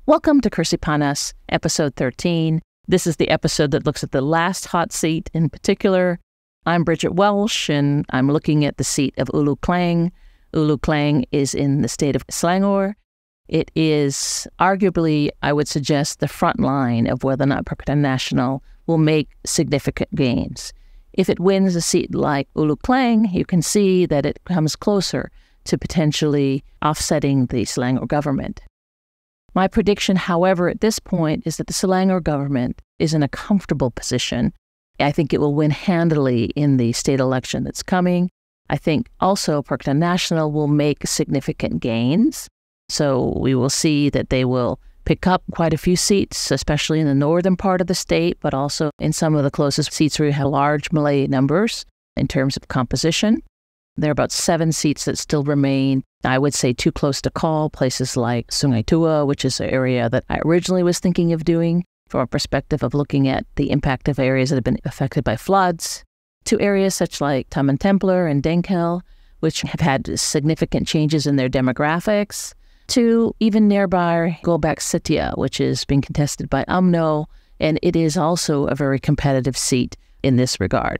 Welcome to Kerusi Panas, episode 13. This is the episode that looks at the last hot seat in particular. I'm Bridget Welsh, and I'm looking at the seat of Hulu Kelang. Hulu Kelang is in the state of Selangor. It is arguably, I would suggest, the front line of whether or not Pakatan Nasional will make significant gains. If it wins a seat like Hulu Kelang, you can see that it comes closer to potentially offsetting the Selangor government. My prediction, however, at this point is that the Selangor government is in a comfortable position. I think it will win handily in the state election that's coming. I think also Pakatan Nasional will make significant gains. So we will see that they will pick up quite a few seats, especially in the northern part of the state, but also in some of the closest seats where you have large Malay numbers in terms of composition. There are about 7 seats that still remain, I would say, too close to call, places like Sungai Tua, which is an area that I originally was thinking of doing from a perspective of looking at the impact of areas that have been affected by floods, to areas such like Taman Templer and Dengkel, which have had significant changes in their demographics, to even nearby Gobak Setia, which is being contested by UMNO, and it is also a very competitive seat in this regard.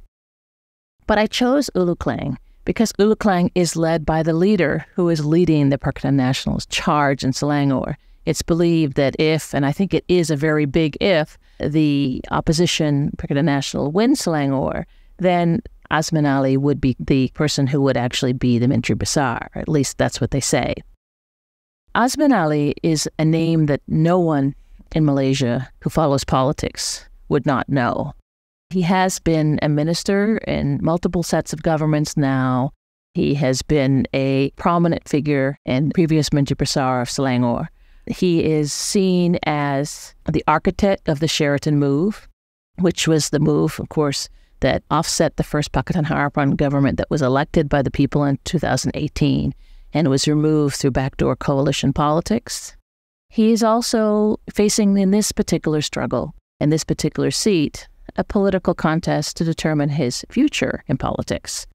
But I chose Hulu Kelang because Hulu Kelang is led by the leader who is leading the Pakatan Nasional's charge in Selangor. It's believed that if, and I think it is a very big if, the opposition Pakatan Nasional wins Selangor, then Azman Ali would be the person who would actually be the Menteri Besar. At least that's what they say. Azman Ali is a name that no one in Malaysia who follows politics would not know. He has been a minister in multiple sets of governments now. He has been a prominent figure and previous Menteri Besar of Selangor. He is seen as the architect of the Sheraton move, which was the move, of course, that offset the first Pakatan Harapan government that was elected by the people in 2018 and was removed through backdoor coalition politics. He is also facing, in this particular struggle, in this particular seat, a political contest to determine his future in politics.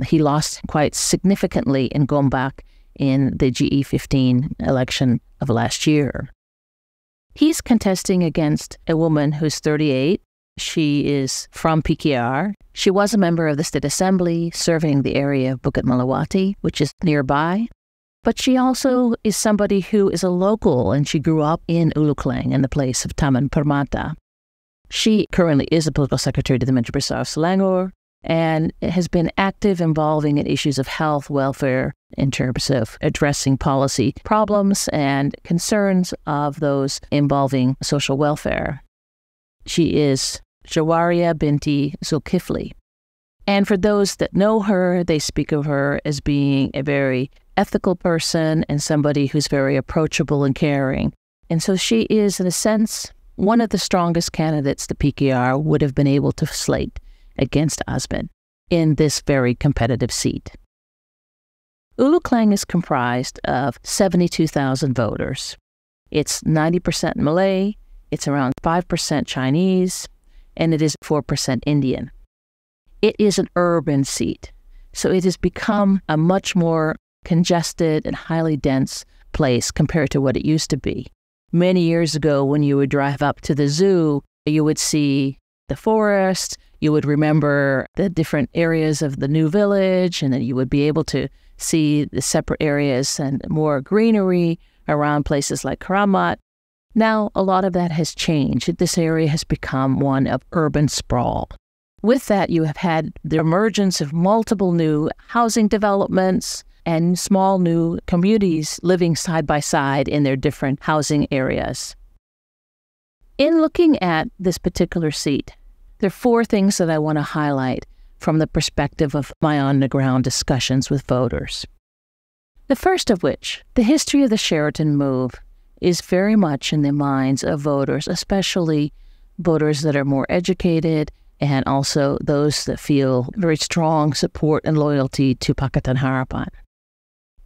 He lost quite significantly in Gombak in the GE15 election of last year. He's contesting against a woman who's 38. She is from PKR. She was a member of the State Assembly, serving the area of Bukit Melawati, which is nearby. But she also is somebody who is a local, and she grew up in Hulu Kelang in the place of Taman Permata. She currently is a political secretary to the Menteri Besar of Selangor and has been active involving in issues of health, welfare, in terms of addressing policy problems and concerns of those involving social welfare. She is Jawaria binti Zulkifli. And for those that know her, they speak of her as being a very ethical person and somebody who's very approachable and caring. And so she is, in a sense, one of the strongest candidates the PKR would have been able to slate against Azman in this very competitive seat. Hulu Kelang is comprised of 72,000 voters. It's 90% Malay, it's around 5% Chinese, and it is 4% Indian. It is an urban seat, so it has become a much more congested and highly dense place compared to what it used to be. Many years ago, when you would drive up to the zoo, you would see the forest, you would remember the different areas of the new village, and then you would be able to see the separate areas and more greenery around places like Keramat. Now, a lot of that has changed. This area has become one of urban sprawl. With that, you have had the emergence of multiple new housing developments and small new communities living side by side in their different housing areas. In looking at this particular seat, there are 4 things that I want to highlight from the perspective of my on-the-ground discussions with voters. The first of which, the history of the Sheraton move is very much in the minds of voters, especially voters that are more educated and also those that feel very strong support and loyalty to Pakatan Harapan.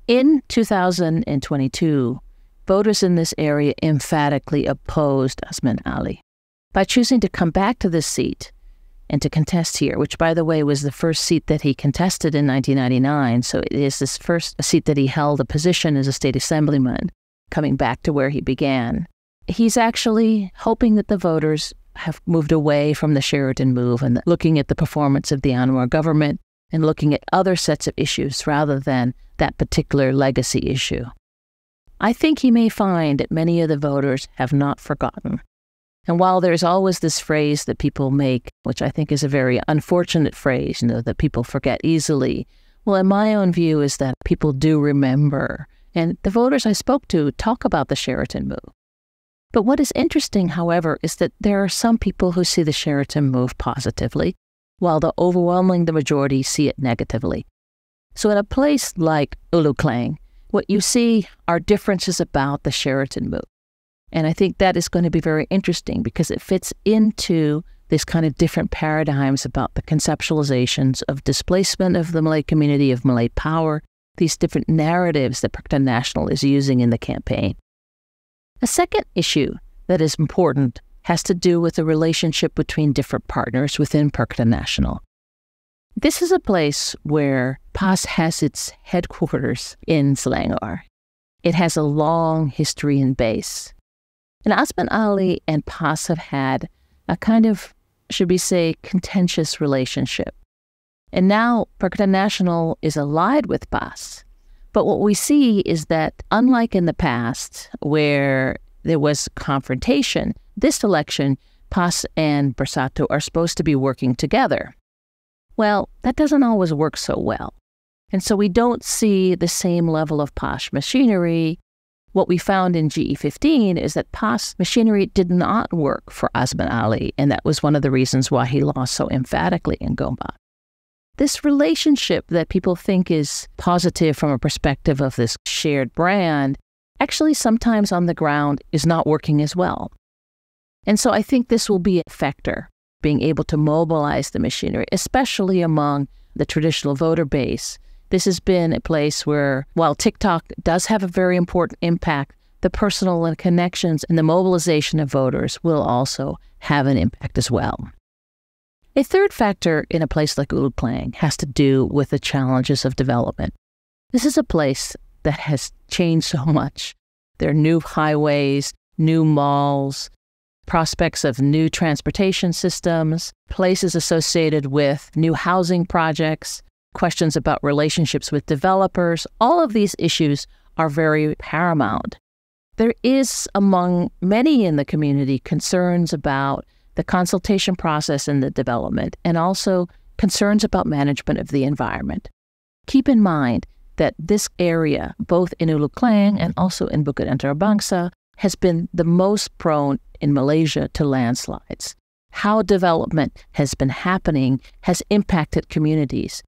In 2022, voters in this area emphatically opposed Azman Ali. By choosing to come back to this seat and to contest here, which, by the way, was the first seat that he contested in 1999, so it is this first seat that he held a position as a state assemblyman, coming back to where he began. he's actually hoping that the voters have moved away from the Sheraton move and looking at the performance of the Anwar government and looking at other sets of issues rather than that particular legacy issue. I think he may find that many of the voters have not forgotten. And while there's always this phrase that people make, which I think is a very unfortunate phrase, that people forget easily, well, in my own view is that people do remember. And the voters I spoke to talk about the Sheraton move. But what is interesting, however, is that there are some people who see the Sheraton move positively, while the overwhelming majority see it negatively. So in a place like Hulu Kelang, what you see are differences about the Sheraton move. And I think that is going to be very interesting because it fits into this kind of different paradigms about the conceptualizations of displacement of the Malay community, of Malay power, these different narratives that Perkhidmatan Nasional is using in the campaign. A second issue that is important has to do with the relationship between different partners within Perkhidmatan Nasional. This is a place where PAS has its headquarters in Selangor. It has a long history and base. And Osman Ali and PAS have had a kind of, should we say, contentious relationship. And now Perkhidmatan Nasional is allied with PAS. But what we see is that, unlike in the past, where there was confrontation, this election, PAS and Bersatu are supposed to be working together. Well, that doesn't always work so well. And so we don't see the same level of PAS machinery. What we found in GE15 is that PAS machinery did not work for Osman Ali, and that was one of the reasons why he lost so emphatically in Gombak. This relationship that people think is positive from a perspective of this shared brand actually sometimes on the ground is not working as well. And so I think this will be a factor, being able to mobilize the machinery, especially among the traditional voter base. This has been a place where, while TikTok does have a very important impact, the personal and connections and the mobilization of voters will also have an impact as well. A third factor in a place like Hulu Kelang has to do with the challenges of development. This is a place that has changed so much. There are new highways, new malls, prospects of new transportation systems, places associated with new housing projects, questions about relationships with developers. All of these issues are very paramount. There is, among many in the community, concerns about the consultation process and the development, and also concerns about management of the environment. Keep in mind that this area, both in Hulu Kelang and also in Bukit Antarabangsa, has been the most prone in Malaysia to landslides. How development has been happening has impacted communities.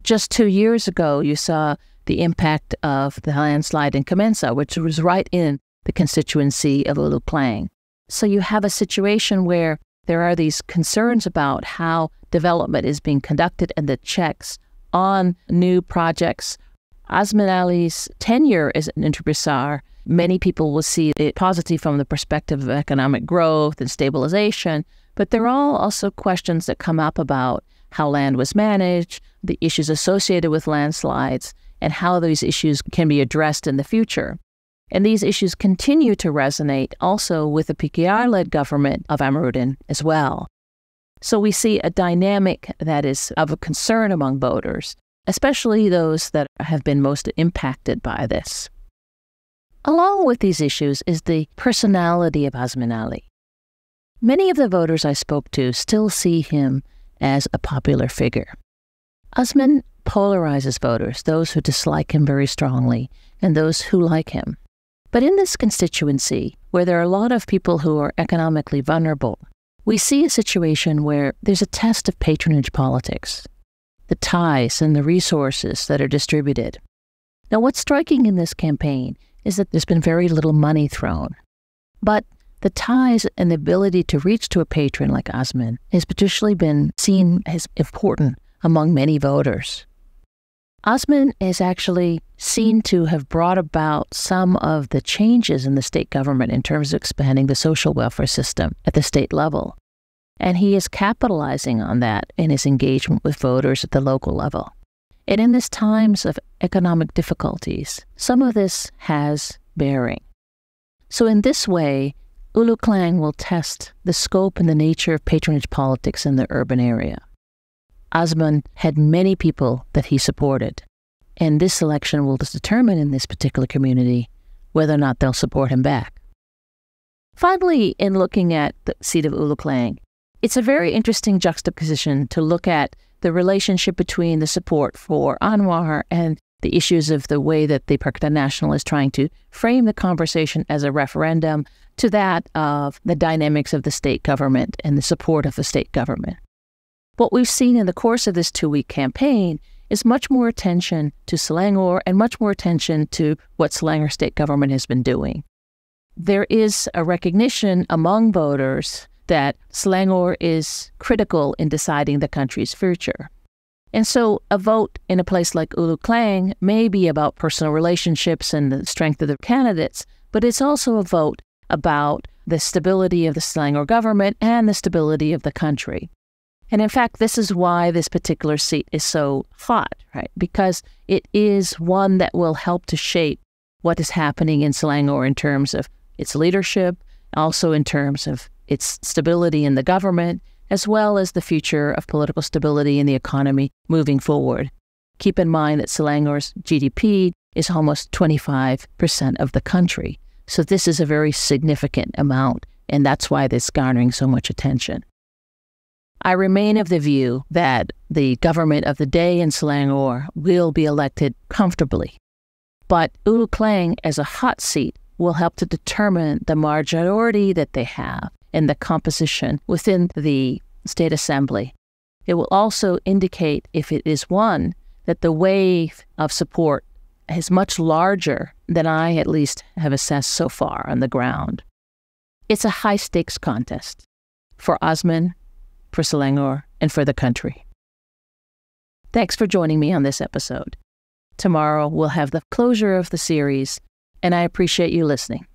Just 2 years ago, you saw the impact of the landslide in Kemensa, which was right in the constituency of Hulu Kelang. So you have a situation where there are these concerns about how development is being conducted and the checks on new projects. Osman Ali's tenure as an interbesar, many people will see it positive from the perspective of economic growth and stabilization, but there are also questions that come up about how land was managed, the issues associated with landslides, and how those issues can be addressed in the future. And these issues continue to resonate also with the PKR-led government of Amiruddin as well. So we see a dynamic that is of a concern among voters, especially those that have been most impacted by this. Along with these issues is the personality of Osman Ali. Many of the voters I spoke to still see him as a popular figure. Osman polarizes voters, those who dislike him very strongly and those who like him. But in this constituency, where there are a lot of people who are economically vulnerable, we see a situation where there's a test of patronage politics, the ties and the resources that are distributed. Now, what's striking in this campaign is that there's been very little money thrown. But the ties and the ability to reach to a patron like Osman has particularly been seen as important among many voters. Osman is actually seen to have brought about some of the changes in the state government in terms of expanding the social welfare system at the state level. And he is capitalizing on that in his engagement with voters at the local level. And in these times of economic difficulties, some of this has bearing. So in this way, Hulu Kelang will test the scope and the nature of patronage politics in the urban area. Osman had many people that he supported, and this election will determine in this particular community whether or not they'll support him back. Finally, in looking at the seat of Hulu Kelang, it's a very interesting juxtaposition to look at the relationship between the support for Anwar and the issues of the way that the Perikatan Nasional is trying to frame the conversation as a referendum to that of the dynamics of the state government and the support of the state government. What we've seen in the course of this 2-week campaign is much more attention to Selangor and much more attention to what Selangor state government has been doing. There is a recognition among voters that Selangor is critical in deciding the country's future. And so a vote in a place like Hulu Kelang may be about personal relationships and the strength of the candidates, but it's also a vote about the stability of the Selangor government and the stability of the country. And in fact, this is why this particular seat is so hot, right? Because it is one that will help to shape what is happening in Selangor in terms of its leadership, also in terms of its stability in the government, as well as the future of political stability in the economy moving forward. Keep in mind that Selangor's GDP is almost 25% of the country. So this is a very significant amount, and that's why this is garnering so much attention. I remain of the view that the government of the day in Selangor will be elected comfortably. But Hulu Kelang, as a hot seat, will help to determine the majority that they have and the composition within the State Assembly. It will also indicate, if it is won, that the wave of support is much larger than I at least have assessed so far on the ground. It's a high-stakes contest for Osman, for Selangor, and for the country. Thanks for joining me on this episode. Tomorrow we'll have the closure of the series, and I appreciate you listening.